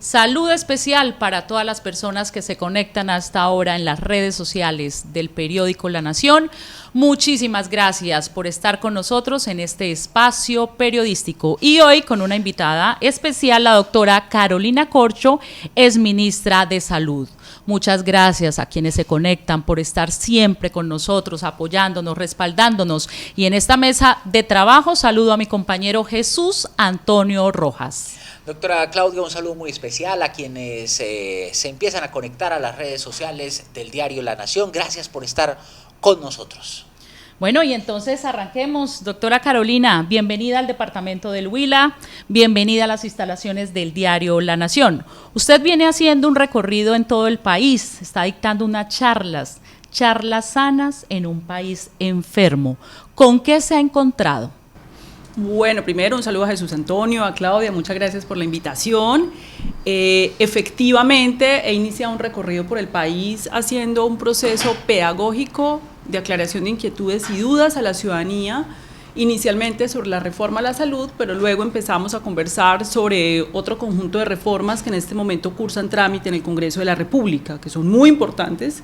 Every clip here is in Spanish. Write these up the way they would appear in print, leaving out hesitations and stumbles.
Saludo especial para todas las personas que se conectan hasta ahora en las redes sociales del periódico La Nación. Muchísimas gracias por estar con nosotros en este espacio periodístico. Y hoy con una invitada especial, la doctora Carolina Corcho, es ministra de Salud. Muchas gracias a quienes se conectan por estar siempre con nosotros, apoyándonos, respaldándonos. Y en esta mesa de trabajo saludo a mi compañero Jesús Antonio Rojas. Doctora Claudia, un saludo muy especial a quienes se empiezan a conectar a las redes sociales del diario La Nación. Gracias por estar con nosotros. Bueno, y entonces arranquemos. Doctora Carolina, bienvenida al departamento del Huila, bienvenida a las instalaciones del diario La Nación. Usted viene haciendo un recorrido en todo el país, está dictando unas charlas sanas en un país enfermo. ¿Con qué se ha encontrado? Bueno, primero un saludo a Jesús Antonio, a Claudia, muchas gracias por la invitación. Efectivamente, he iniciado un recorrido por el país haciendo un proceso pedagógico de aclaración de inquietudes y dudas a la ciudadanía, inicialmente sobre la reforma a la salud, pero luego empezamos a conversar sobre otro conjunto de reformas que en este momento cursan trámite en el Congreso de la República, que son muy importantes,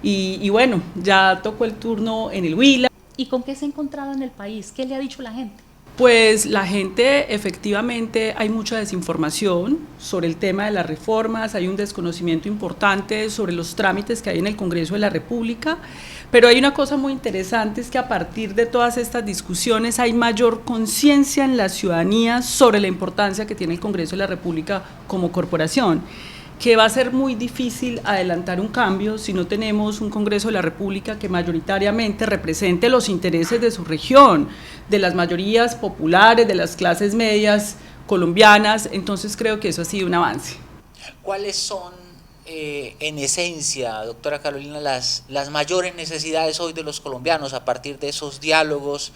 y bueno, ya tocó el turno en el Huila. ¿Y con qué se ha encontrado en el país? ¿Qué le ha dicho la gente? Pues la gente, efectivamente, hay mucha desinformación sobre el tema de las reformas, hay un desconocimiento importante sobre los trámites que hay en el Congreso de la República, pero hay una cosa muy interesante, es que a partir de todas estas discusiones hay mayor conciencia en la ciudadanía sobre la importancia que tiene el Congreso de la República como corporación, que va a ser muy difícil adelantar un cambio si no tenemos un Congreso de la República que mayoritariamente represente los intereses de su región, de las mayorías populares, de las clases medias colombianas. Entonces creo que eso ha sido un avance. ¿Cuáles son, en esencia, doctora Carolina, las mayores necesidades hoy de los colombianos a partir de esos diálogos,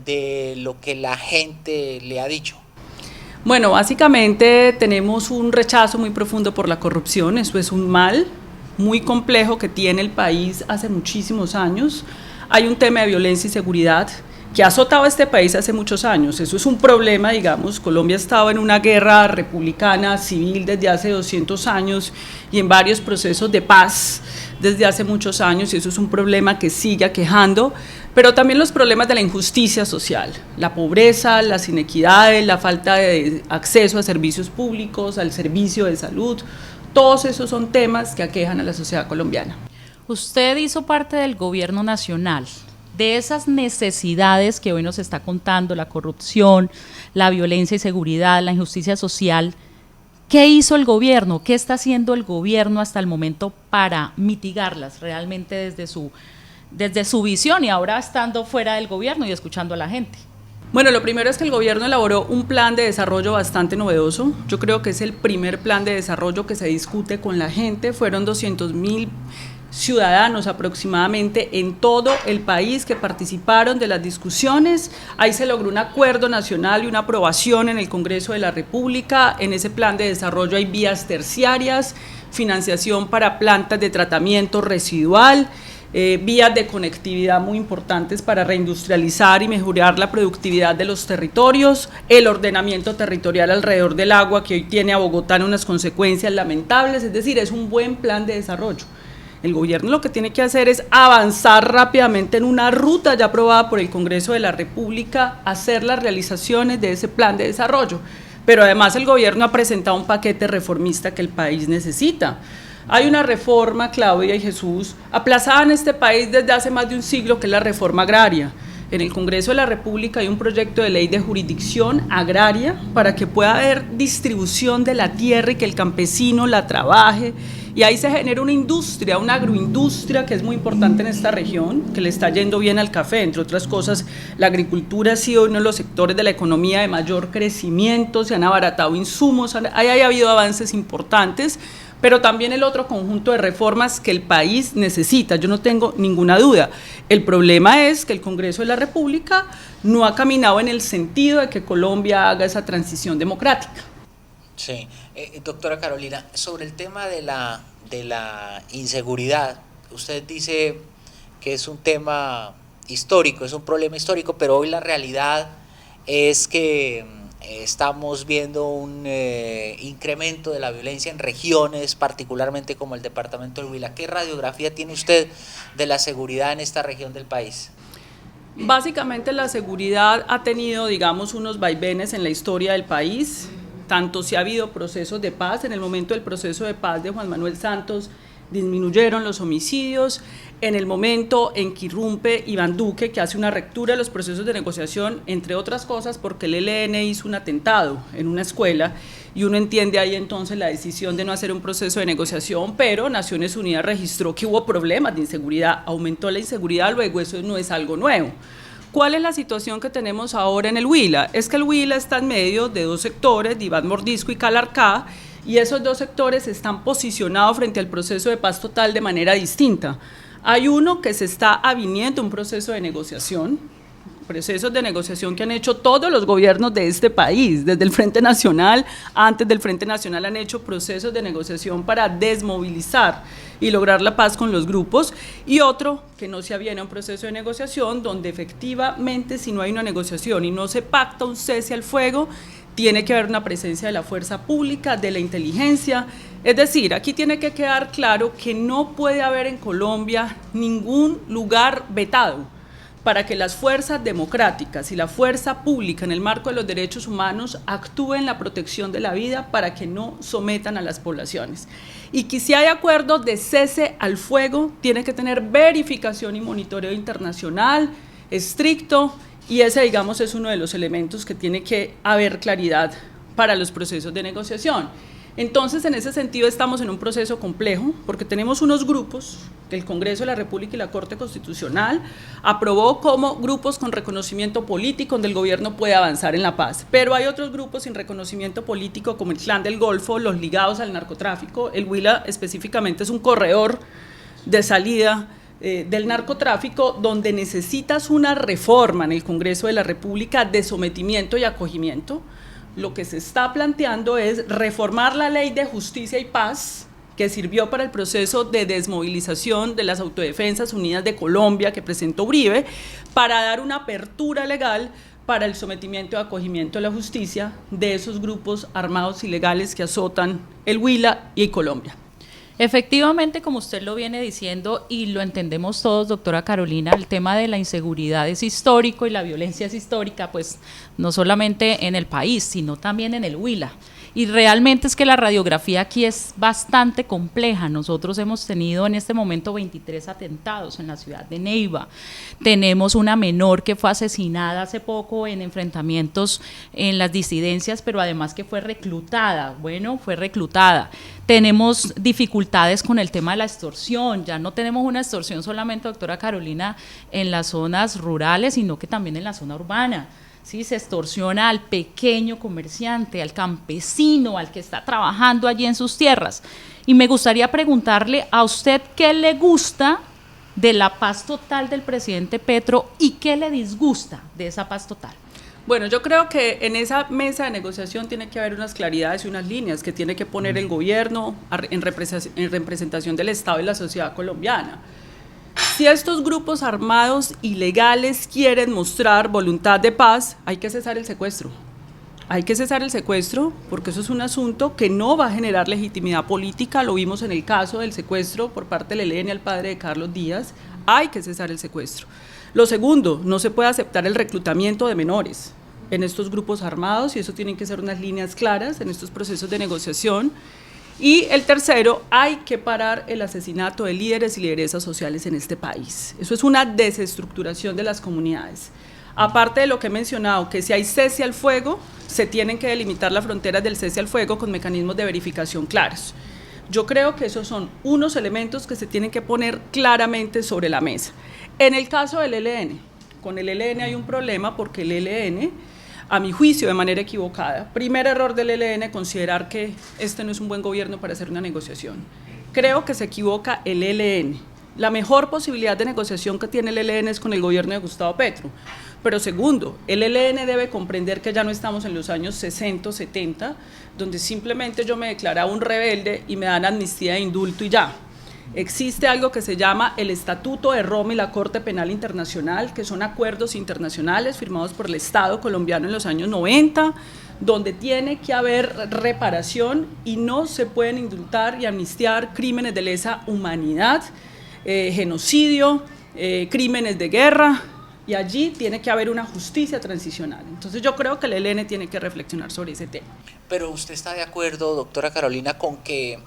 de lo que la gente le ha dicho? Bueno, básicamente tenemos un rechazo muy profundo por la corrupción, eso es un mal muy complejo que tiene el país hace muchísimos años. Hay un tema de violencia y seguridad que ha azotado a este país hace muchos años, eso es un problema, digamos. Colombia ha estado en una guerra republicana civil desde hace 200 años y en varios procesos de paz desde hace muchos años, y eso es un problema que sigue aquejando, pero también los problemas de la injusticia social, la pobreza, las inequidades, la falta de acceso a servicios públicos, al servicio de salud, todos esos son temas que aquejan a la sociedad colombiana. Usted hizo parte del gobierno nacional. De esas necesidades que hoy nos está contando, la corrupción, la violencia y seguridad, la injusticia social, ¿qué hizo el gobierno? ¿Qué está haciendo el gobierno hasta el momento para mitigarlas realmente desde su visión y ahora estando fuera del gobierno y escuchando a la gente? Bueno, lo primero es que el gobierno elaboró un plan de desarrollo bastante novedoso. Yo creo que es el primer plan de desarrollo que se discute con la gente. Fueron 200.000 ciudadanos aproximadamente en todo el país que participaron de las discusiones. Ahí se logró un acuerdo nacional y una aprobación en el Congreso de la República. En ese plan de desarrollo hay vías terciarias, financiación para plantas de tratamiento residual, vías de conectividad muy importantes para reindustrializar y mejorar la productividad de los territorios, el ordenamiento territorial alrededor del agua que hoy tiene a Bogotá en unas consecuencias lamentables, es decir, es un buen plan de desarrollo. El gobierno lo que tiene que hacer es avanzar rápidamente en una ruta ya aprobada por el Congreso de la República, hacer las realizaciones de ese plan de desarrollo, pero además el gobierno ha presentado un paquete reformista que el país necesita. Hay una reforma, Claudia y Jesús, aplazada en este país desde hace más de un siglo, que es la reforma agraria. En el Congreso de la República hay un proyecto de ley de jurisdicción agraria para que pueda haber distribución de la tierra y que el campesino la trabaje, y ahí se genera una industria, una agroindustria que es muy importante en esta región, que le está yendo bien al café. Entre otras cosas, la agricultura ha sido uno de los sectores de la economía de mayor crecimiento, se han abaratado insumos, ahí ha habido avances importantes, pero también el otro conjunto de reformas que el país necesita, yo no tengo ninguna duda. El problema es que el Congreso de la República no ha caminado en el sentido de que Colombia haga esa transición democrática. Sí, doctora Carolina, sobre el tema de la inseguridad, usted dice que es un tema histórico, es un problema histórico, pero hoy la realidad es que estamos viendo un incremento de la violencia en regiones, particularmente como el departamento del Huila. ¿Qué radiografía tiene usted de la seguridad en esta región del país? Básicamente la seguridad ha tenido, digamos, unos vaivenes en la historia del país, tanto si ha habido procesos de paz. En el momento del proceso de paz de Juan Manuel Santos disminuyeron los homicidios. En el momento en que irrumpe Iván Duque, que hace una ruptura de los procesos de negociación, entre otras cosas porque el ELN hizo un atentado en una escuela, y uno entiende ahí entonces la decisión de no hacer un proceso de negociación, pero Naciones Unidas registró que hubo problemas de inseguridad, aumentó la inseguridad, luego eso no es algo nuevo. ¿Cuál es la situación que tenemos ahora en el Huila? Es que el Huila está en medio de dos sectores, de Iván Mordisco y Calarcá, y esos dos sectores están posicionados frente al proceso de paz total de manera distinta. Hay uno que se está aviniendo un proceso de negociación, procesos de negociación que han hecho todos los gobiernos de este país, desde el Frente Nacional, antes del Frente Nacional han hecho procesos de negociación para desmovilizar y lograr la paz con los grupos, y otro que no se aviene a un proceso de negociación donde efectivamente si no hay una negociación y no se pacta un cese al fuego, tiene que haber una presencia de la fuerza pública, de la inteligencia. Es decir, aquí tiene que quedar claro que no puede haber en Colombia ningún lugar vetado para que las fuerzas democráticas y la fuerza pública en el marco de los derechos humanos actúen en la protección de la vida para que no sometan a las poblaciones. Y que si hay acuerdo de cese al fuego, tiene que tener verificación y monitoreo internacional estricto, y ese, digamos, es uno de los elementos que tiene que haber claridad para los procesos de negociación. Entonces, en ese sentido, estamos en un proceso complejo, porque tenemos unos grupos que el Congreso de la República y la Corte Constitucional aprobó como grupos con reconocimiento político donde el gobierno puede avanzar en la paz, pero hay otros grupos sin reconocimiento político como el Clan del Golfo, los ligados al narcotráfico. El Huila específicamente es un corredor de salida del narcotráfico, donde necesitas una reforma en el Congreso de la República de sometimiento y acogimiento. Lo que se está planteando es reformar la Ley de Justicia y Paz, que sirvió para el proceso de desmovilización de las Autodefensas Unidas de Colombia que presentó Uribe, para dar una apertura legal para el sometimiento y acogimiento a la justicia de esos grupos armados ilegales que azotan el Huila y Colombia. Efectivamente, como usted lo viene diciendo y lo entendemos todos, doctora Carolina, el tema de la inseguridad es histórico y la violencia es histórica, pues no solamente en el país, sino también en el Huila. Y realmente es que la radiografía aquí es bastante compleja. Nosotros hemos tenido en este momento 23 atentados en la ciudad de Neiva. Tenemos una menor que fue asesinada hace poco en enfrentamientos en las disidencias, pero además que fue reclutada. Tenemos dificultades con el tema de la extorsión. Ya no tenemos una extorsión solamente, doctora Carolina, en las zonas rurales, sino que también en la zona urbana. ¿Sí? Se extorsiona al pequeño comerciante, al campesino, al que está trabajando allí en sus tierras. Y me gustaría preguntarle a usted qué le gusta de la paz total del presidente Petro y qué le disgusta de esa paz total. Bueno, yo creo que en esa mesa de negociación tiene que haber unas claridades y unas líneas que tiene que poner el gobierno en representación del Estado y la sociedad colombiana. Si estos grupos armados ilegales quieren mostrar voluntad de paz, hay que cesar el secuestro. Hay que cesar el secuestro porque eso es un asunto que no va a generar legitimidad política. Lo vimos en el caso del secuestro por parte del ELN al padre de Carlos Díaz. Hay que cesar el secuestro. Lo segundo, no se puede aceptar el reclutamiento de menores en estos grupos armados, y eso tienen que ser unas líneas claras en estos procesos de negociación. Y el tercero, hay que parar el asesinato de líderes y lideresas sociales en este país. Eso es una desestructuración de las comunidades. Aparte de lo que he mencionado, que si hay cese al fuego, se tienen que delimitar las fronteras del cese al fuego con mecanismos de verificación claros. Yo creo que esos son unos elementos que se tienen que poner claramente sobre la mesa. En el caso del ELN, con el ELN hay un problema porque el ELN, a mi juicio, de manera equivocada. Primer error del ELN, considerar que este no es un buen gobierno para hacer una negociación. Creo que se equivoca el ELN. La mejor posibilidad de negociación que tiene el ELN es con el gobierno de Gustavo Petro. Pero segundo, el ELN debe comprender que ya no estamos en los años 60 o 70, donde simplemente yo me declaraba un rebelde y me dan amnistía e indulto y ya. Existe algo que se llama el Estatuto de Roma y la Corte Penal Internacional, que son acuerdos internacionales firmados por el Estado colombiano en los años 90, donde tiene que haber reparación y no se pueden indultar y amnistiar crímenes de lesa humanidad, genocidio, crímenes de guerra, y allí tiene que haber una justicia transicional. Entonces yo creo que el ELN tiene que reflexionar sobre ese tema. Pero ¿usted está de acuerdo, doctora Carolina, con que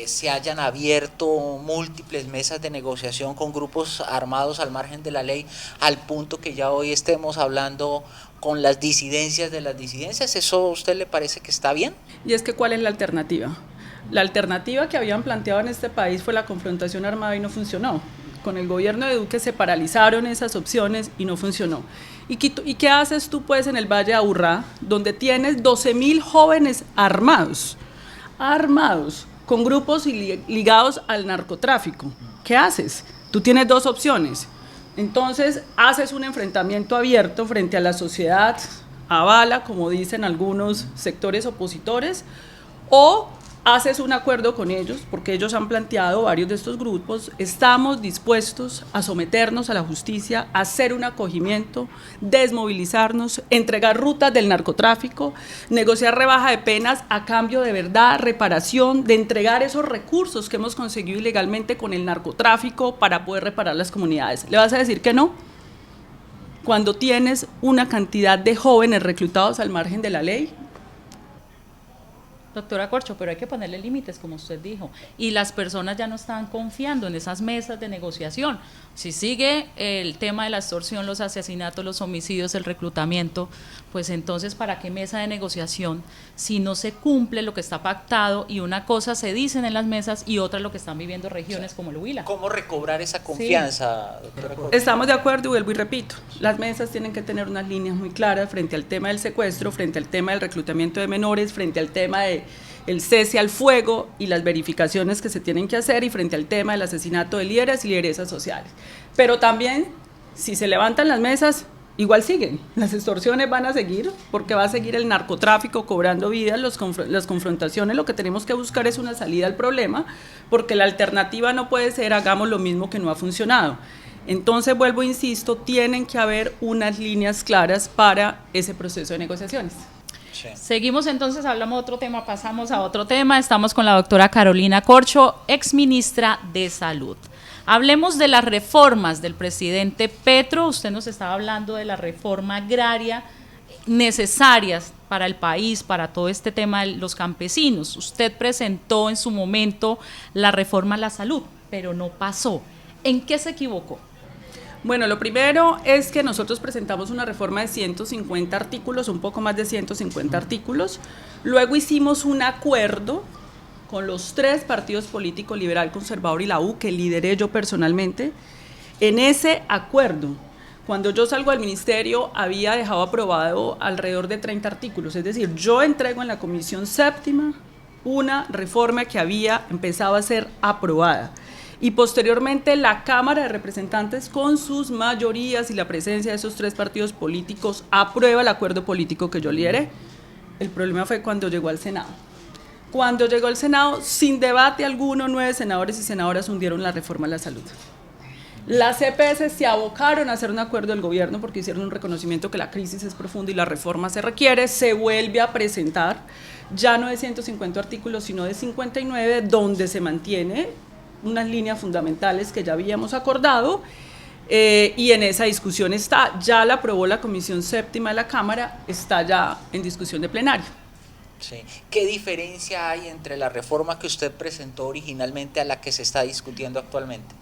se hayan abierto múltiples mesas de negociación con grupos armados al margen de la ley, al punto que ya hoy estemos hablando con las disidencias de las disidencias? ¿Eso a usted le parece que está bien? Y es que ¿cuál es la alternativa? La alternativa que habían planteado en este país fue la confrontación armada y no funcionó. Con el gobierno de Duque se paralizaron esas opciones y no funcionó. ¿Y qué haces tú pues en el Valle de Aburrá, donde tienes 12.000 jóvenes armados, con grupos ligados al narcotráfico? ¿Qué haces? Tú tienes dos opciones. Entonces haces un enfrentamiento abierto frente a la sociedad, a bala, como dicen algunos sectores opositores, o haces un acuerdo con ellos, porque ellos han planteado, varios de estos grupos, estamos dispuestos a someternos a la justicia, a hacer un acogimiento, desmovilizarnos, entregar rutas del narcotráfico, negociar rebaja de penas a cambio de verdad, reparación, de entregar esos recursos que hemos conseguido ilegalmente con el narcotráfico para poder reparar las comunidades. ¿Le vas a decir que no? Cuando tienes una cantidad de jóvenes reclutados al margen de la ley. Doctora Corcho, pero hay que ponerle límites, como usted dijo, y las personas ya no están confiando en esas mesas de negociación. Si sigue el tema de la extorsión, los asesinatos, los homicidios, el reclutamiento, pues entonces ¿para qué mesa de negociación si no se cumple lo que está pactado y una cosa se dicen en las mesas y otra lo que están viviendo regiones como el Huila? ¿Cómo recobrar esa confianza, doctora Corcho? Estamos de acuerdo y vuelvo y repito, las mesas tienen que tener unas líneas muy claras frente al tema del secuestro, frente al tema del reclutamiento de menores, frente al tema de el cese al fuego y las verificaciones que se tienen que hacer, y frente al tema del asesinato de líderes y lideresas sociales. Pero también, si se levantan las mesas, igual siguen, las extorsiones van a seguir, porque va a seguir el narcotráfico cobrando vidas, las confrontaciones. Lo que tenemos que buscar es una salida al problema, porque la alternativa no puede ser hagamos lo mismo que no ha funcionado. Entonces, vuelvo e insisto, tienen que haber unas líneas claras para ese proceso de negociaciones. Sí. Seguimos entonces, hablamos de otro tema, pasamos a otro tema. Estamos con la doctora Carolina Corcho, exministra de Salud. Hablemos de las reformas del presidente Petro. Usted nos estaba hablando de la reforma agraria necesarias para el país, para todo este tema de los campesinos. Usted presentó en su momento la reforma a la salud, pero no pasó. ¿En qué se equivocó? Bueno, lo primero es que nosotros presentamos una reforma de 150 artículos, un poco más de 150 artículos. Luego hicimos un acuerdo con los tres partidos políticos, Liberal, Conservador y la U, que lideré yo personalmente. En ese acuerdo, cuando yo salgo del ministerio, había dejado aprobado alrededor de 30 artículos. Es decir, yo entrego en la Comisión Séptima una reforma que había empezado a ser aprobada. Y posteriormente la Cámara de Representantes, con sus mayorías y la presencia de esos tres partidos políticos, aprueba el acuerdo político que yo lideré. El problema fue cuando llegó al Senado. Cuando llegó al Senado, sin debate alguno, 9 senadores y senadoras hundieron la reforma a la salud. Las EPS se abocaron a hacer un acuerdo del gobierno porque hicieron un reconocimiento que la crisis es profunda y la reforma se requiere. Se vuelve a presentar, ya no de 150 artículos, sino de 59, donde se mantiene unas líneas fundamentales que ya habíamos acordado, y en esa discusión está. Ya la aprobó la Comisión Séptima de la Cámara, está ya en discusión de plenario. Sí. ¿Qué diferencia hay entre la reforma que usted presentó originalmente a la que se está discutiendo actualmente?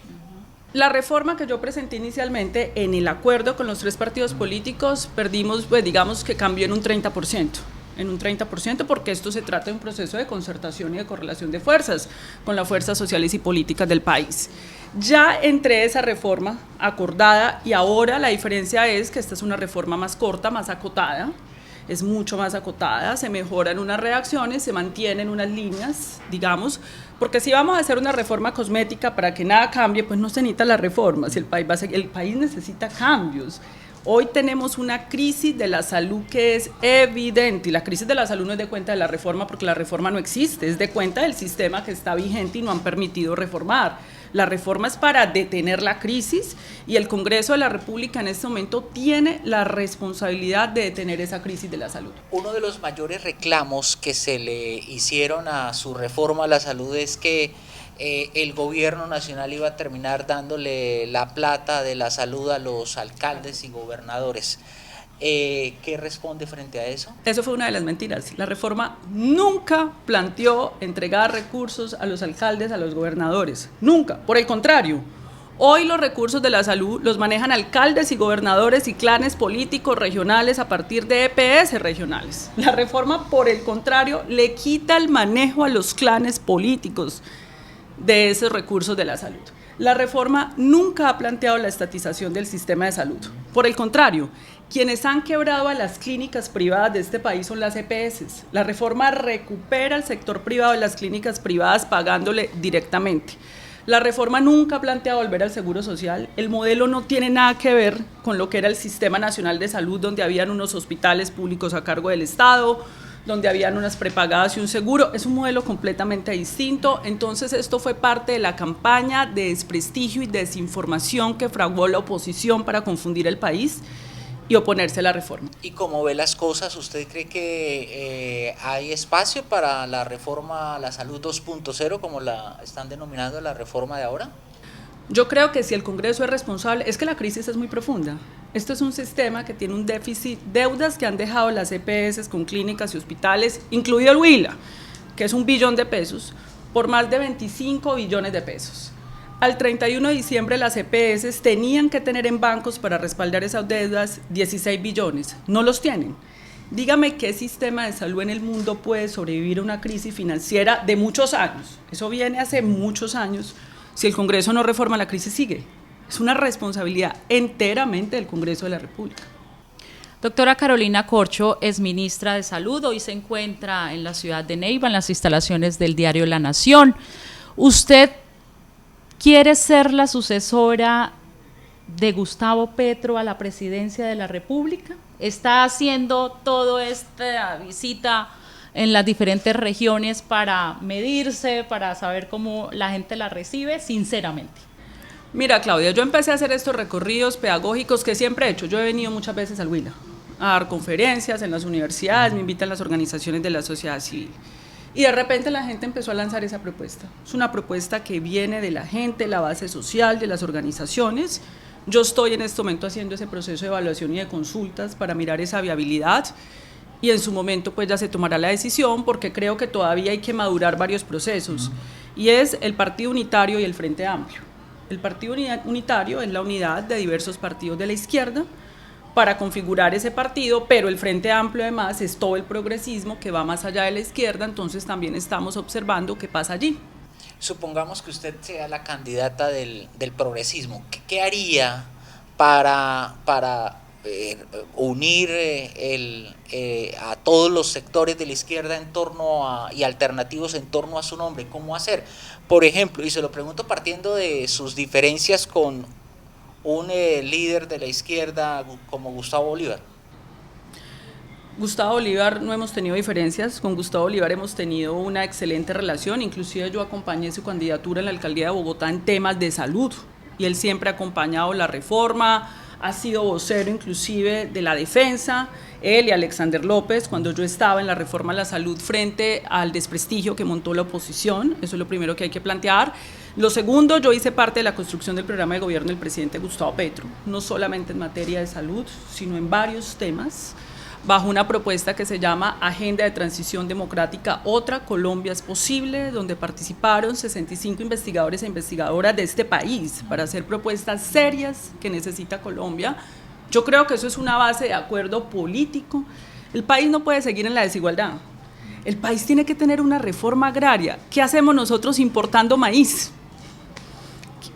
La reforma que yo presenté inicialmente, en el acuerdo con los tres partidos políticos, perdimos, pues digamos que cambió en un 30%. En un 30%, porque esto se trata de un proceso de concertación y de correlación de fuerzas con las fuerzas sociales y políticas del país. Ya entre esa reforma acordada, y ahora la diferencia es que esta es una reforma más corta, más acotada, es mucho más acotada, se mejoran unas redacciones, se mantienen unas líneas, digamos, porque si vamos a hacer una reforma cosmética para que nada cambie, pues no se necesita la reforma, si el país necesita cambios. Hoy tenemos una crisis de la salud que es evidente, y la crisis de la salud no es de cuenta de la reforma, porque la reforma no existe, es de cuenta del sistema que está vigente y no han permitido reformar. La reforma es para detener la crisis y el Congreso de la República en este momento tiene la responsabilidad de detener esa crisis de la salud. Uno de los mayores reclamos que se le hicieron a su reforma a la salud es que el gobierno nacional iba a terminar dándole la plata de la salud a los alcaldes y gobernadores. ¿Qué responde frente a eso? Eso fue una de las mentiras. La reforma nunca planteó entregar recursos a los alcaldes, a los gobernadores. Nunca. Por el contrario, hoy los recursos de la salud los manejan alcaldes y gobernadores y clanes políticos regionales a partir de EPS regionales. La reforma, por el contrario, le quita el manejo a los clanes políticos de esos recursos de la salud. La reforma nunca ha planteado la estatización del sistema de salud. Por el contrario, quienes han quebrado a las clínicas privadas de este país son las EPS. La reforma recupera al sector privado de las clínicas privadas pagándole directamente. La reforma nunca ha planteado volver al seguro social. El modelo no tiene nada que ver con lo que era el Sistema Nacional de Salud, donde habían unos hospitales públicos a cargo del Estado, donde habían unas prepagadas y un seguro. Es un modelo completamente distinto. Entonces esto fue parte de la campaña de desprestigio y desinformación que fraguó la oposición para confundir el país y oponerse a la reforma. ¿Y cómo ve las cosas? ¿Usted cree que hay espacio para la reforma a la salud 2.0, como la están denominando la reforma de ahora? Yo creo que si el Congreso es responsable, es que la crisis es muy profunda. Esto es un sistema que tiene un déficit, deudas que han dejado las EPS con clínicas y hospitales, incluido el Huila, que es 1 billón de pesos, por más de 25 billones de pesos. Al 31 de diciembre las EPS tenían que tener en bancos para respaldar esas deudas 16 billones, no los tienen. Dígame qué sistema de salud en el mundo puede sobrevivir a una crisis financiera de muchos años. Eso viene hace muchos años. Si el Congreso no reforma, la crisis sigue. Es una responsabilidad enteramente del Congreso de la República. Doctora Carolina Corcho es ministra de Salud, hoy se encuentra en la ciudad de Neiva, en las instalaciones del diario La Nación. ¿Usted quiere ser la sucesora de Gustavo Petro a la presidencia de la República? ¿Está haciendo toda esta visita en las diferentes regiones para medirse, para saber cómo la gente la recibe, sinceramente? Mira, Claudia, yo empecé a hacer estos recorridos pedagógicos que siempre he hecho. Yo he venido muchas veces al Huila a dar conferencias en las universidades, me invitan las organizaciones de la sociedad civil. Y de repente la gente empezó a lanzar esa propuesta. Es una propuesta que viene de la gente, la base social, de las organizaciones. Yo estoy en este momento haciendo ese proceso de evaluación y de consultas para mirar esa viabilidad. Y en su momento pues ya se tomará la decisión, porque creo que todavía hay que madurar varios procesos, y es el Partido Unitario y el Frente Amplio. El Partido Unitario es la unidad de diversos partidos de la izquierda para configurar ese partido, pero el Frente Amplio además es todo el progresismo que va más allá de la izquierda, entonces también estamos observando qué pasa allí. Supongamos que usted sea la candidata del progresismo. ¿Qué haría para unir a todos los sectores de la izquierda en torno y alternativos en torno a su nombre? ¿Cómo hacer? Por ejemplo, y se lo pregunto partiendo de sus diferencias con un líder de la izquierda como Gustavo Bolívar. Gustavo Bolívar no hemos tenido diferencias, con Gustavo Bolívar hemos tenido una excelente relación, inclusive yo acompañé su candidatura en la alcaldía de Bogotá en temas de salud, y él siempre ha acompañado la reforma, ha sido vocero inclusive de la defensa, él y Alexander López, cuando yo estaba en la reforma a la salud frente al desprestigio que montó la oposición. Eso es lo primero que hay que plantear. Lo segundo, yo hice parte de la construcción del programa de gobierno del presidente Gustavo Petro, no solamente en materia de salud, sino en varios temas, bajo una propuesta que se llama Agenda de Transición Democrática, Otra Colombia es Posible, donde participaron 65 investigadores e investigadoras de este país para hacer propuestas serias que necesita Colombia. Yo creo que eso es una base de acuerdo político. El país no puede seguir en la desigualdad. El país tiene que tener una reforma agraria. ¿Qué hacemos nosotros importando maíz?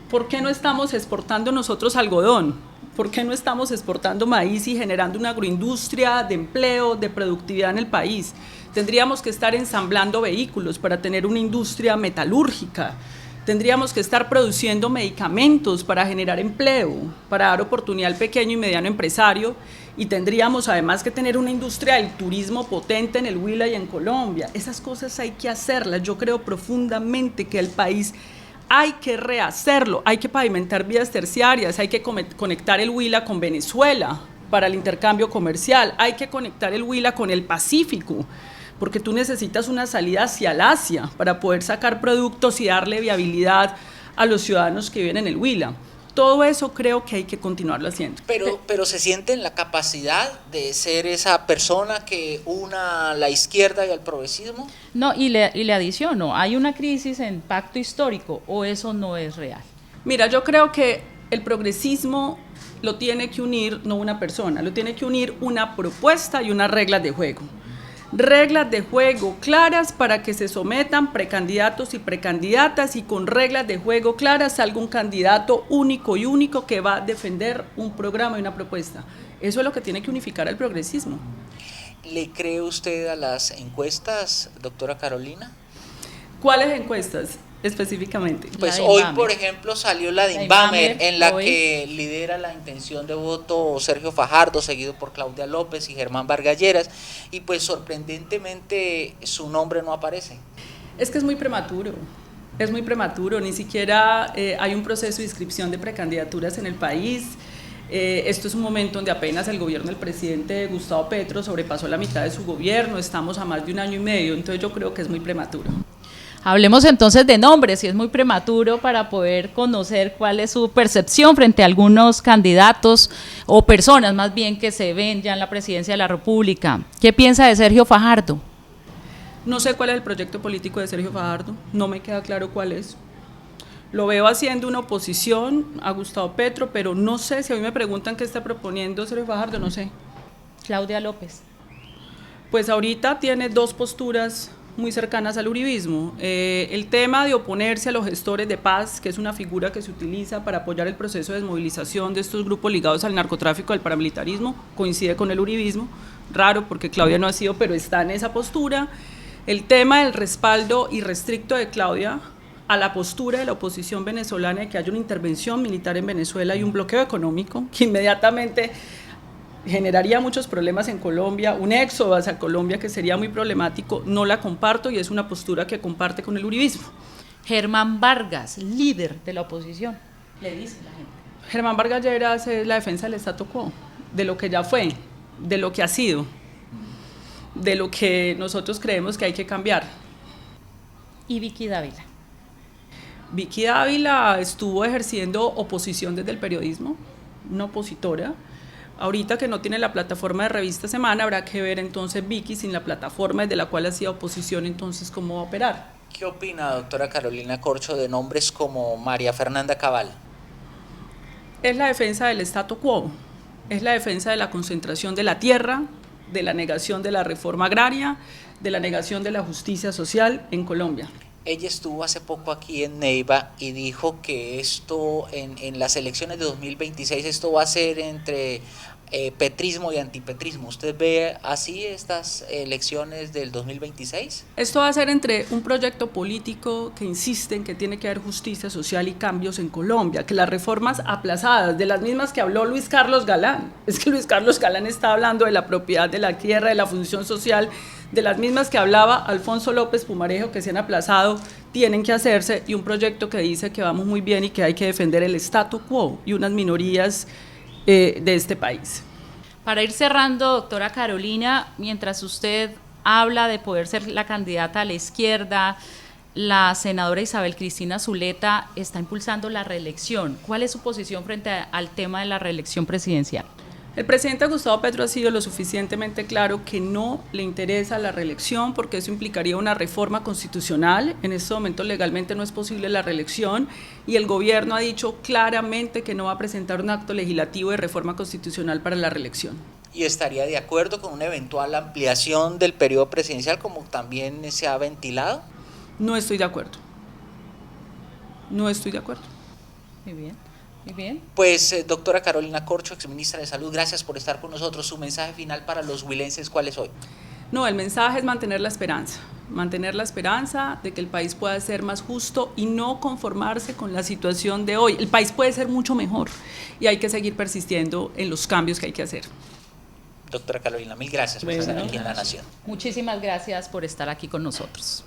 ¿Por qué no estamos exportando nosotros algodón? ¿Por qué no estamos exportando maíz y generando una agroindustria de empleo, de productividad en el país? Tendríamos que estar ensamblando vehículos para tener una industria metalúrgica. Tendríamos que estar produciendo medicamentos para generar empleo, para dar oportunidad al pequeño y mediano empresario, y tendríamos además que tener una industria del turismo potente en el Huila y en Colombia. Esas cosas hay que hacerlas. Yo creo profundamente que el país hay que rehacerlo, hay que pavimentar vías terciarias, hay que conectar el Huila con Venezuela para el intercambio comercial, hay que conectar el Huila con el Pacífico, porque tú necesitas una salida hacia el Asia para poder sacar productos y darle viabilidad a los ciudadanos que viven en el Huila. Todo eso creo que hay que continuarlo haciendo. Pero se siente en la capacidad de ser esa persona que una a la izquierda y al progresismo. No, y le adiciono, ¿hay una crisis en pacto histórico o eso no es real? Mira, yo creo que el progresismo lo tiene que unir no una persona, lo tiene que unir una propuesta y unas reglas de juego. Reglas de juego claras para que se sometan precandidatos y precandidatas y con reglas de juego claras salga un candidato único que va a defender un programa y una propuesta. Eso es lo que tiene que unificar al progresismo. ¿Le cree usted a las encuestas, doctora Carolina? ¿Cuáles encuestas específicamente? Pues hoy, por ejemplo, salió la de Inbamer, en la que lidera la intención de voto Sergio Fajardo, seguido por Claudia López y Germán Vargas Lleras, y pues sorprendentemente su nombre no aparece. Es que es muy prematuro, ni siquiera hay un proceso de inscripción de precandidaturas en el país. Esto es un momento donde apenas el gobierno del presidente Gustavo Petro sobrepasó la mitad de su gobierno, estamos a más de 1 año y medio, entonces yo creo que es muy prematuro. Hablemos entonces de nombres, si es muy prematuro para poder conocer cuál es su percepción frente a algunos candidatos o personas más bien que se ven ya en la presidencia de la República. ¿Qué piensa de Sergio Fajardo? No sé cuál es el proyecto político de Sergio Fajardo, no me queda claro cuál es. Lo veo haciendo una oposición a Gustavo Petro, pero no sé, si a mí me preguntan qué está proponiendo Sergio Fajardo, no sé. Claudia López. Pues ahorita tiene 2 posturas muy cercanas al uribismo. El tema de oponerse a los gestores de paz, que es una figura que se utiliza para apoyar el proceso de desmovilización de estos grupos ligados al narcotráfico, al paramilitarismo, coincide con el uribismo, raro porque Claudia no ha sido, pero está en esa postura. El tema del respaldo irrestricto de Claudia a la postura de la oposición venezolana de que haya una intervención militar en Venezuela y un bloqueo económico que inmediatamente generaría muchos problemas en Colombia, un éxodo hacia Colombia que sería muy problemático, no la comparto y es una postura que comparte con el uribismo. Germán Vargas, líder de la oposición, le dice la gente. Germán Vargas Lleras es la defensa del statu quo, de lo que ya fue, de lo que ha sido, de lo que nosotros creemos que hay que cambiar. ¿Y Vicky Dávila? Vicky Dávila estuvo ejerciendo oposición desde el periodismo, una opositora. Ahorita que no tiene la plataforma de Revista Semana, habrá que ver entonces Vicky sin la plataforma desde la cual hacía oposición, entonces cómo va a operar. ¿Qué opina, doctora Carolina Corcho, de nombres como María Fernanda Cabal? Es la defensa del statu quo, es la defensa de la concentración de la tierra, de la negación de la reforma agraria, de la negación de la justicia social en Colombia. Ella estuvo hace poco aquí en Neiva y dijo que esto en las elecciones de 2026 esto va a ser entre petrismo y antipetrismo. ¿Usted ve así estas elecciones del 2026? Esto va a ser entre un proyecto político que insiste en que tiene que haber justicia social y cambios en Colombia, que las reformas aplazadas, de las mismas que habló Luis Carlos Galán, es que Luis Carlos Galán está hablando de la propiedad de la tierra, de la función social, de las mismas que hablaba Alfonso López Pumarejo, que se han aplazado, tienen que hacerse, y un proyecto que dice que vamos muy bien y que hay que defender el statu quo y unas minorías de este país. Para ir cerrando, doctora Carolina, mientras usted habla de poder ser la candidata a la izquierda, la senadora Isabel Cristina Zuleta está impulsando la reelección. ¿Cuál es su posición frente al tema de la reelección presidencial? El presidente Gustavo Petro ha sido lo suficientemente claro que no le interesa la reelección porque eso implicaría una reforma constitucional. En este momento legalmente no es posible la reelección y el gobierno ha dicho claramente que no va a presentar un acto legislativo de reforma constitucional para la reelección. ¿Y estaría de acuerdo con una eventual ampliación del periodo presidencial como también se ha ventilado? No estoy de acuerdo. No estoy de acuerdo. Muy bien. Muy bien. Pues doctora Carolina Corcho, exministra de Salud, gracias por estar con nosotros. Su mensaje final para los huilenses, ¿cuál es hoy? No, el mensaje es mantener la esperanza de que el país pueda ser más justo y no conformarse con la situación de hoy. El país puede ser mucho mejor y hay que seguir persistiendo en los cambios que hay que hacer. Doctora Carolina, mil gracias por estar aquí en La Nación. Muchísimas gracias por estar aquí con nosotros.